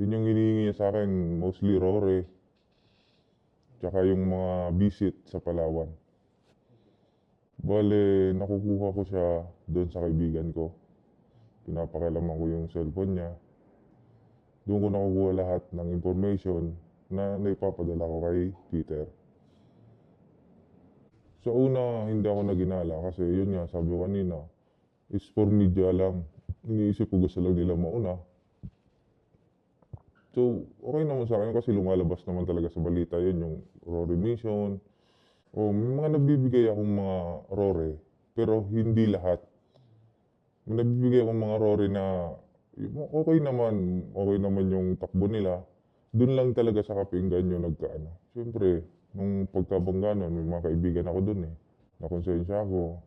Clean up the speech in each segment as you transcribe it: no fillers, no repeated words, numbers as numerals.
Yun yung hinihingi niya sa akin, mostly Rore, tsaka yung mga visit sa Palawan. Bale, nakukuha ko siya doon sa kaibigan ko. Pinapakialaman ko yung cellphone niya. Doon ko nakukuha lahat ng information na naipapadala ko kay Peter. Sa una, hindi ako naginala kasi yun nga, sabi ko kanina, is for media lang. Iniisip ko gusto lang nila mauna. So, okay naman sa akin kasi lumalabas naman talaga sa balita yun, yung Rory Mission. O may mga nabibigay akong mga Rory, pero hindi lahat. May nabibigay akong mga Rory na okay naman yung takbo nila. Doon lang talaga sa Kapinggan yung nagkaano. Siyempre, nung pagkabangga nun, may mga kaibigan ako doon eh. Nakonsensya ako.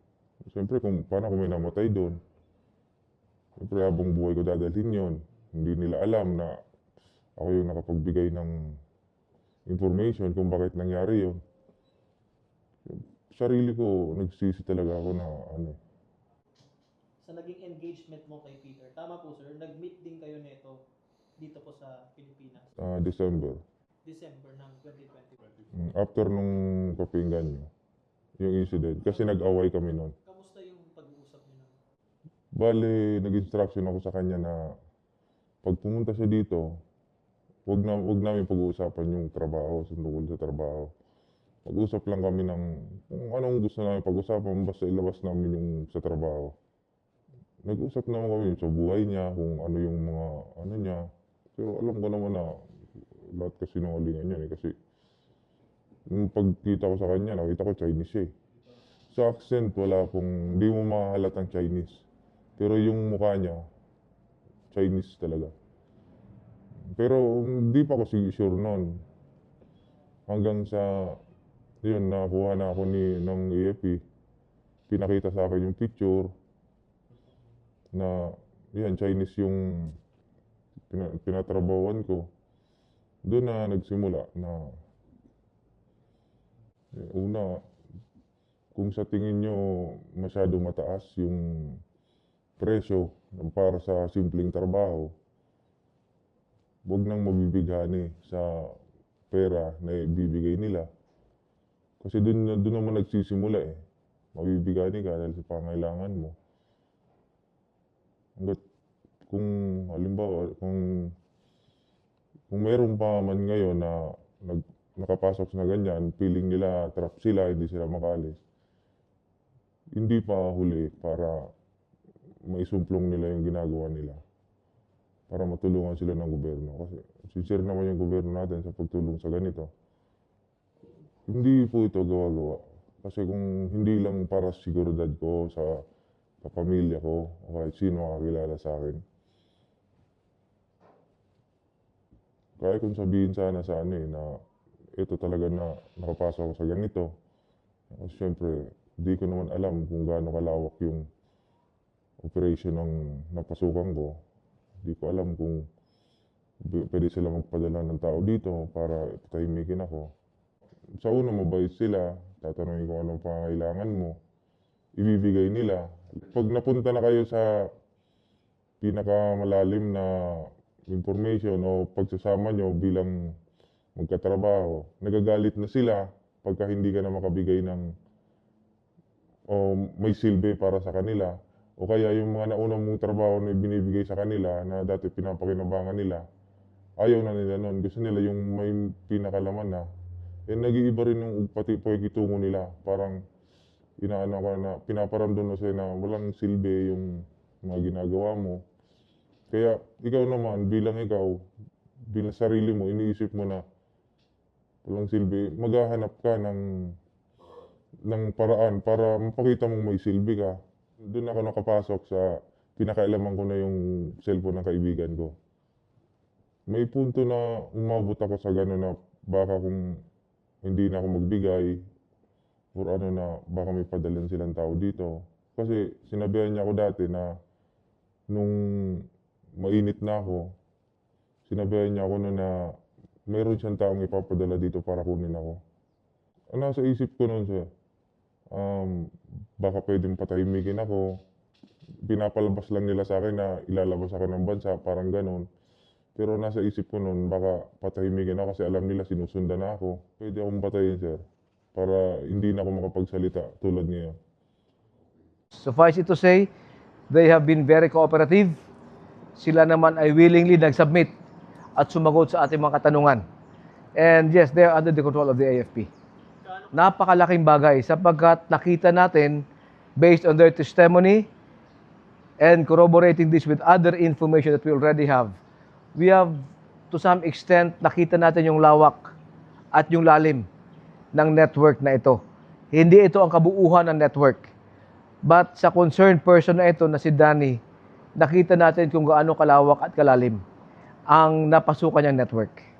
Siyempre, paano kung may namatay doon? Siyempre, habang buhay ko dadalhin yun. Hindi nila alam na ako yung nakapagbigay ng information kung bakit nangyari yun. Sarili ko, nagsisi talaga ako na Sa naging engagement mo kay Peter, tama po sir, nag-meet din kayo nito dito po sa Pilipinas, December. December ng 2020. After nung Kapinggan nyo, yung incident. Kasi nag-away kami nun. Kamusta yung pag-uusap niyo? Bale, nag-instruction ako sa kanya na pag pumunta siya dito, wag namin pag-uusapan yung trabaho, tungkol sa trabaho. Mag-usap lang kami ng kung anong gusto namin pag-usapan, basta ilabas namin yung sa trabaho. Nag-usap naman kami sa buhay niya, kung ano yung mga ano niya. Pero alam ko naman na lahat kasi sinungalingan niya eh. Kasi nung pagkita ko sa kanya, nakita ko Chinese siya eh. Sa accent, hindi mo makahalatang Chinese. Pero yung mukha niya, Chinese talaga. Pero hindi pa ako sure noon. Hanggang sa, yun, nakuha na ako ng AFP. Pinakita sa akin yung picture na, yan, Chinese yung pinatrabawan ko. Doon na nagsimula na, una, kung sa tingin nyo masyadong mataas yung presyo para sa simpleng trabaho, huwag nang mabibighani sa pera na ibibigay nila. Kasi doon naman nagsisimula eh. Mabibigani ka dahil sa pangailangan mo. Hanggat kung halimbawa, kung meron pa man ngayon na nakapasok na ganyan, feeling nila trap sila, hindi sila makalis. Hindi pa huli para maisumplong nila yung ginagawa nila. Para matulungan sila ng gobyerno. Kasi sincere naman yung gobyerno natin sa pagtulong sa ganito. Hindi po ito gawa-gawa. Kasi kung hindi lang para sa seguridad ko, sa pamilya ko, o kahit sino makakilala sa akin. Kaya kung sabihin sana sa na ito talaga na nakapasok ako sa ganito. Kasi syempre, hindi ko naman alam kung gaano kalawak yung operation ng napasukan ko. Hindi ko alam kung pwede sila magpadala ng tao dito para patahimikin ako. Sa una, mabait sila. Tatanungin kung anong pangailangan mo. Ibibigay nila. Pag napunta na kayo sa pinakamalalim na information o pagsasama nyo bilang magkatrabaho, nagagalit na sila pagka hindi ka na makabigay ng o may silbi para sa kanila. O kaya yung mga naunang mong trabaho na binibigay sa kanila na dati pinapakinabangan nila, ayaw na nila nun. Gusto nila yung may pinakalaman na. Nag-iiba rin yung pati pakikitungo nila. Parang inaano ka na, pinaparamdam na sa'yo na walang silbi yung mga ginagawa mo. Kaya ikaw naman, bilang sarili mo, iniisip mo na walang silbi, maghahanap ka ng paraan para mapakita mong may silbi ka. Doon ako nakapasok sa pinakailaman ko na yung cellphone ng kaibigan ko. May punto na umabot ako sa gano'n na baka kung hindi na ako magbigay or ano na baka may padalhin silang tao dito. Kasi sinabihan niya ako dati na nung mainit na ako, sinabihan niya ako na mayroon siyang taong ipapadala dito para kunin ako. Ang nasa isip ko noon siya, baka pwedeng patahimikin ako. Pinapalabas lang nila sa akin na ilalabas ako ng bansa, parang ganon. Pero nasa isip ko noon, baka patahimikin ako kasi alam nila sinusundan na ako. Pwede akong patayin, sir, para hindi na ako makapagsalita tulad ngayon. Suffice it to say, they have been very cooperative. Sila naman ay willingly nag-submit at sumagot sa ating mga katanungan. And yes, they are under the control of the AFP. Napakalaking bagay sapagkat nakita natin, based on their testimony and corroborating this with other information that we already have, we have, to some extent, nakita natin yung lawak at yung lalim ng network na ito. Hindi ito ang kabuuhan ng network. But sa concerned person na ito na si Danny, nakita natin kung gaano kalawak at kalalim ang napasukan niyang network.